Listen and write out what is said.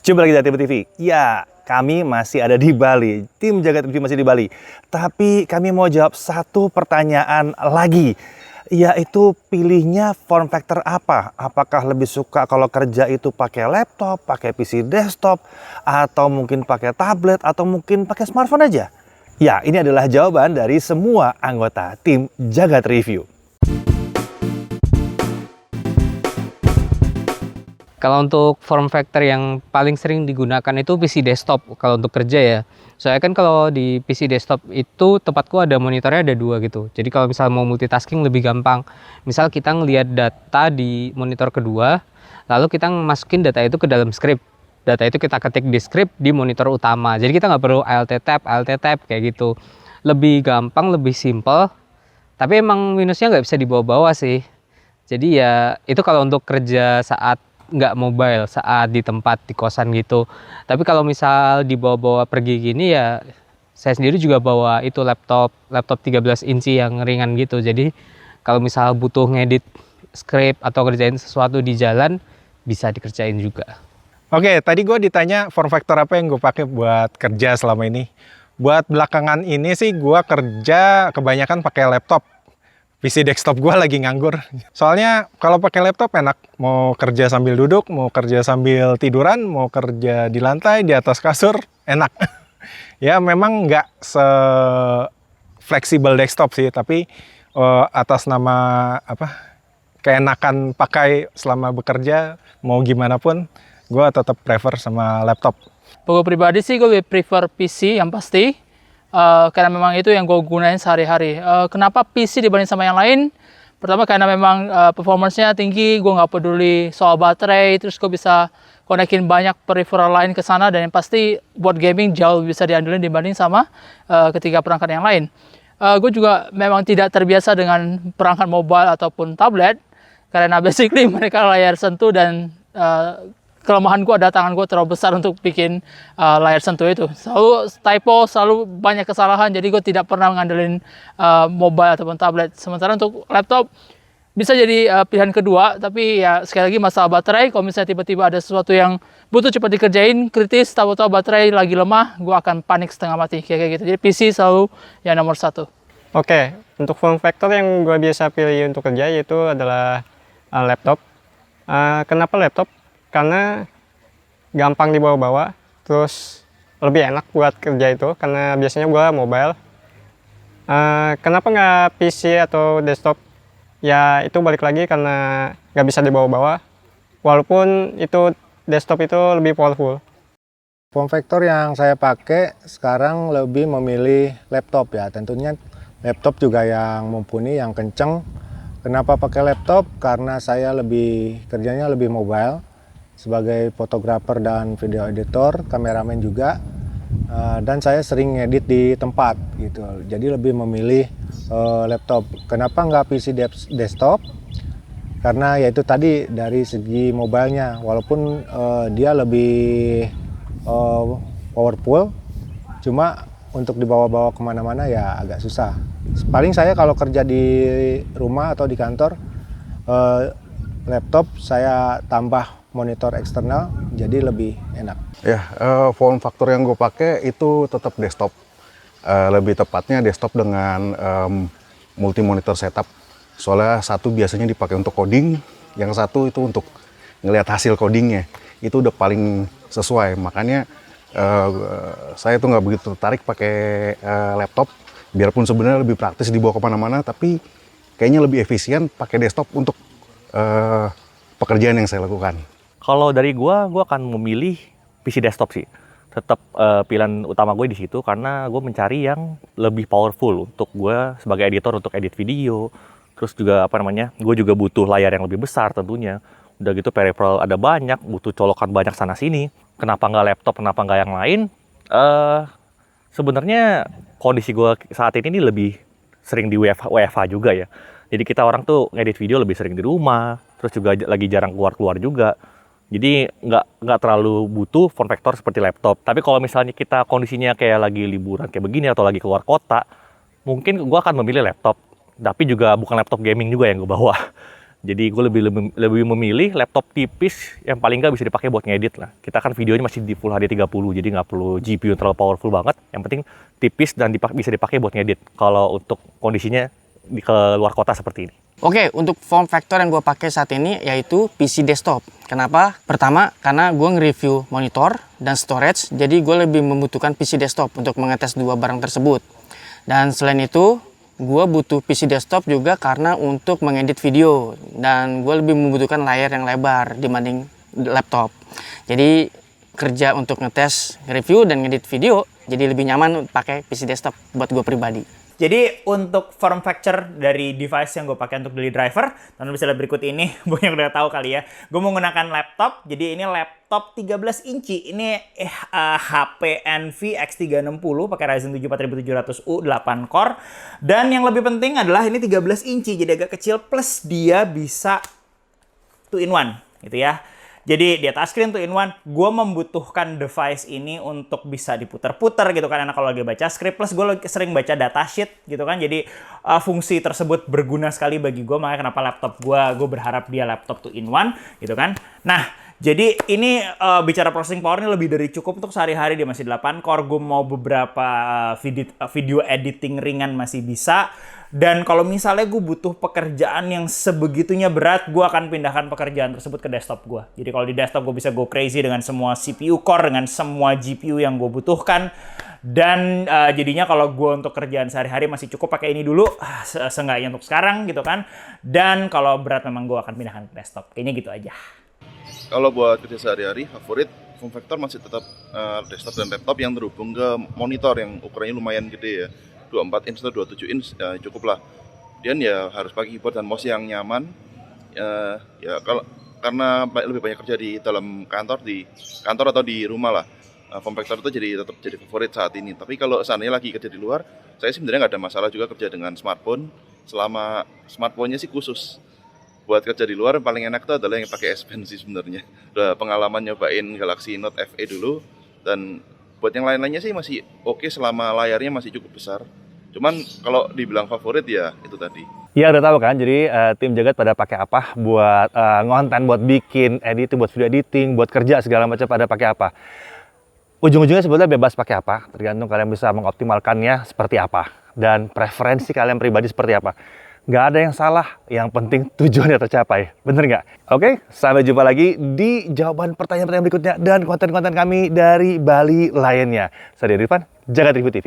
Jumpa lagi dari Tim TV. Ya, kami masih ada di Bali. Tim Jagat TV masih di Bali. Tapi kami mau jawab satu pertanyaan lagi. Yaitu pilihnya form factor apa? Apakah lebih suka kalau kerja itu pakai laptop, pakai PC desktop, atau mungkin pakai tablet, atau mungkin pakai smartphone aja? Ya, ini adalah jawaban dari semua anggota tim Jagat Review. Kalau untuk form factor yang paling sering digunakan itu PC desktop kalau untuk kerja ya. Soalnya kan kalau di PC desktop itu tempatku ada monitornya ada dua gitu. Jadi kalau misal mau multitasking lebih gampang. Misal kita ngelihat data di monitor kedua, lalu kita masukin data itu ke dalam script. Data itu kita ketik di script di monitor utama. Jadi kita nggak perlu alt tab kayak gitu. Lebih gampang, lebih simple. Tapi emang minusnya nggak bisa dibawa-bawa sih. Jadi ya itu kalau untuk kerja saat nggak mobile, saat di tempat di kosan gitu. Tapi kalau misal dibawa-bawa pergi gini ya saya sendiri juga bawa itu laptop 13 inci yang ringan gitu. Jadi kalau misal butuh ngedit script atau kerjain sesuatu di jalan bisa dikerjain juga. Oke, tadi gue ditanya form factor apa yang gue pakai buat kerja selama ini. Buat belakangan ini sih gue kerja kebanyakan pakai laptop. PC desktop gue lagi nganggur. Soalnya kalau pakai laptop enak. Mau kerja sambil duduk, mau kerja sambil tiduran, mau kerja di lantai, di atas kasur, enak. Ya memang nggak se-fleksibel desktop sih, tapi atas nama keenakan pakai selama bekerja, mau gimana pun, gue tetap prefer sama laptop. Gue pribadi sih gue lebih prefer PC yang pasti. Karena memang itu yang gue gunain sehari-hari. Kenapa PC dibanding sama yang lain? Pertama karena memang performance-nya tinggi, gue nggak peduli soal baterai, terus gue bisa konekin banyak peripheral lain ke sana, dan yang pasti buat gaming jauh bisa diandelin dibanding sama ketiga perangkat yang lain. Gue juga memang tidak terbiasa dengan perangkat mobile ataupun tablet, karena basically mereka layar sentuh dan kelemahan gue ada tangan gue terlalu besar untuk bikin layar sentuh itu. Selalu typo, selalu banyak kesalahan, jadi gue tidak pernah ngandelin mobile ataupun tablet. Sementara untuk laptop bisa jadi pilihan kedua, tapi ya sekali lagi masalah baterai. Kalau misalnya tiba-tiba ada sesuatu yang butuh cepat dikerjain, kritis, tahu-tahu baterai lagi lemah, gue akan panik setengah mati, kayak gitu. Jadi PC selalu yang nomor satu. Oke, untuk form factor yang gue biasa pilih untuk kerja yaitu adalah laptop. Kenapa laptop? Karena gampang dibawa-bawa, terus lebih enak buat kerja itu, karena biasanya gue mobile. Kenapa nggak PC atau desktop? Ya itu balik lagi karena nggak bisa dibawa-bawa, walaupun itu desktop itu lebih powerful. Form factor yang saya pakai sekarang lebih memilih laptop ya, tentunya laptop juga yang mumpuni, yang kenceng. Kenapa pakai laptop? Karena saya kerjanya lebih mobile. Sebagai fotografer dan video editor, kameramen juga, dan saya sering ngedit di tempat gitu. Jadi lebih memilih laptop. Kenapa nggak PC desktop? Karena yaitu tadi dari segi mobilenya, walaupun dia lebih powerful, cuma untuk dibawa-bawa kemana-mana ya agak susah. Paling saya kalau kerja di rumah atau di kantor, laptop saya tambah monitor eksternal, jadi lebih enak. Ya, form factor yang gue pakai itu tetap desktop. Lebih tepatnya desktop dengan multi monitor setup. Soalnya satu biasanya dipakai untuk coding, yang satu itu untuk ngelihat hasil codingnya. Itu udah paling sesuai. Makanya saya tuh nggak begitu tertarik pakai laptop. Biarpun sebenarnya lebih praktis dibawa kemana-mana, tapi kayaknya lebih efisien pakai desktop untuk pekerjaan yang saya lakukan. Kalau dari gua akan memilih PC desktop sih. Tetap pilihan utama gue di situ karena gue mencari yang lebih powerful untuk gue sebagai editor untuk edit video. Terus juga gue juga butuh layar yang lebih besar tentunya. Udah gitu peripheral ada banyak, butuh colokan banyak sana sini. Kenapa nggak laptop? Kenapa nggak yang lain? Sebenarnya kondisi gue saat ini lebih sering di WFH juga ya. Jadi kita orang tuh ngedit video lebih sering di rumah. Terus juga lagi jarang keluar juga. Jadi nggak terlalu butuh form factor seperti laptop. Tapi kalau misalnya kita kondisinya kayak lagi liburan kayak begini atau lagi keluar kota, mungkin gue akan memilih laptop. Tapi juga bukan laptop gaming juga yang gue bawa. Jadi gue lebih memilih laptop tipis yang paling nggak bisa dipakai buat ngedit lah. Kita kan videonya masih di Full HD 30, jadi nggak perlu GPU yang terlalu powerful banget. Yang penting tipis dan bisa dipakai buat ngedit. Kalau untuk kondisinya ke luar kota seperti ini. Oke, untuk form factor yang gue pakai saat ini yaitu PC desktop. Kenapa? Pertama, karena gue nge-review monitor dan storage, jadi gue lebih membutuhkan PC desktop untuk mengetes dua barang tersebut. Dan selain itu, gue butuh PC desktop juga karena untuk mengedit video, dan gue lebih membutuhkan layar yang lebar dibanding laptop. Jadi kerja untuk ngetes, review dan ngedit video jadi lebih nyaman pakai PC desktop buat gue pribadi. Jadi untuk form factor dari device yang gue pakai untuk daily driver, teman-teman bisa lihat berikut ini, banyak udah tahu kali ya. Gue menggunakan laptop, jadi ini laptop 13 inci. Ini HP Envy X360 pakai Ryzen 7 4700U 8 core. Dan yang lebih penting adalah ini 13 inci, jadi agak kecil plus dia bisa 2-in-1 gitu ya. Jadi di atas screen 2-in-1, gue membutuhkan device ini untuk bisa diputar-putar gitu kan, enak kalau lagi baca script, plus gue sering baca datasheet gitu kan, jadi fungsi tersebut berguna sekali bagi gue, makanya kenapa laptop gue berharap dia laptop 2-in-1 gitu kan. Nah, jadi ini bicara processing power ini lebih dari cukup untuk sehari-hari, dia masih 8 core, gue mau beberapa video editing ringan masih bisa. Dan kalau misalnya gue butuh pekerjaan yang sebegitunya berat, gue akan pindahkan pekerjaan tersebut ke desktop gue. Jadi kalau di desktop gue bisa go crazy dengan semua CPU core, dengan semua GPU yang gue butuhkan. Dan jadinya kalau gue untuk kerjaan sehari-hari masih cukup pakai ini dulu, seenggaknya untuk sekarang gitu kan. Dan kalau berat memang gue akan pindahkan ke desktop. Kayaknya gitu aja. Kalau buat kerja sehari-hari, favorit form factor masih tetap desktop dan laptop yang terhubung ke monitor yang ukurannya lumayan gede ya. 24 inch atau 27 inch ya cukup lah. Dan ya harus pakai keyboard dan mouse yang nyaman. Ya karena lebih banyak kerja di dalam kantor, atau di rumah lah. Form factor itu tetap jadi favorit saat ini. Tapi kalau seandainya lagi kerja di luar, saya sebenarnya nggak ada masalah juga kerja dengan smartphone. Selama smartphone-nya sih khusus buat kerja di luar, paling enak itu adalah yang pakai S Pen sih sebenarnya. Udah pengalaman nyobain Galaxy Note FE dulu, dan buat yang lain-lainnya sih masih oke selama layarnya masih cukup besar. Cuman kalau dibilang favorit ya itu tadi. Ya udah tahu kan, jadi tim Jagat pada pakai apa buat ngonten, buat bikin editing, buat video editing, buat kerja segala macam pada pakai apa. Ujung-ujungnya sebetulnya bebas pakai apa, tergantung kalian bisa mengoptimalkannya seperti apa. Dan preferensi kalian pribadi seperti apa. Nggak ada yang salah, yang penting tujuannya tercapai. Bener nggak? Oke, sampai jumpa lagi di jawaban pertanyaan-pertanyaan berikutnya dan konten-konten kami dari Bali lainnya. Saya Rifan, Jagat Review TV.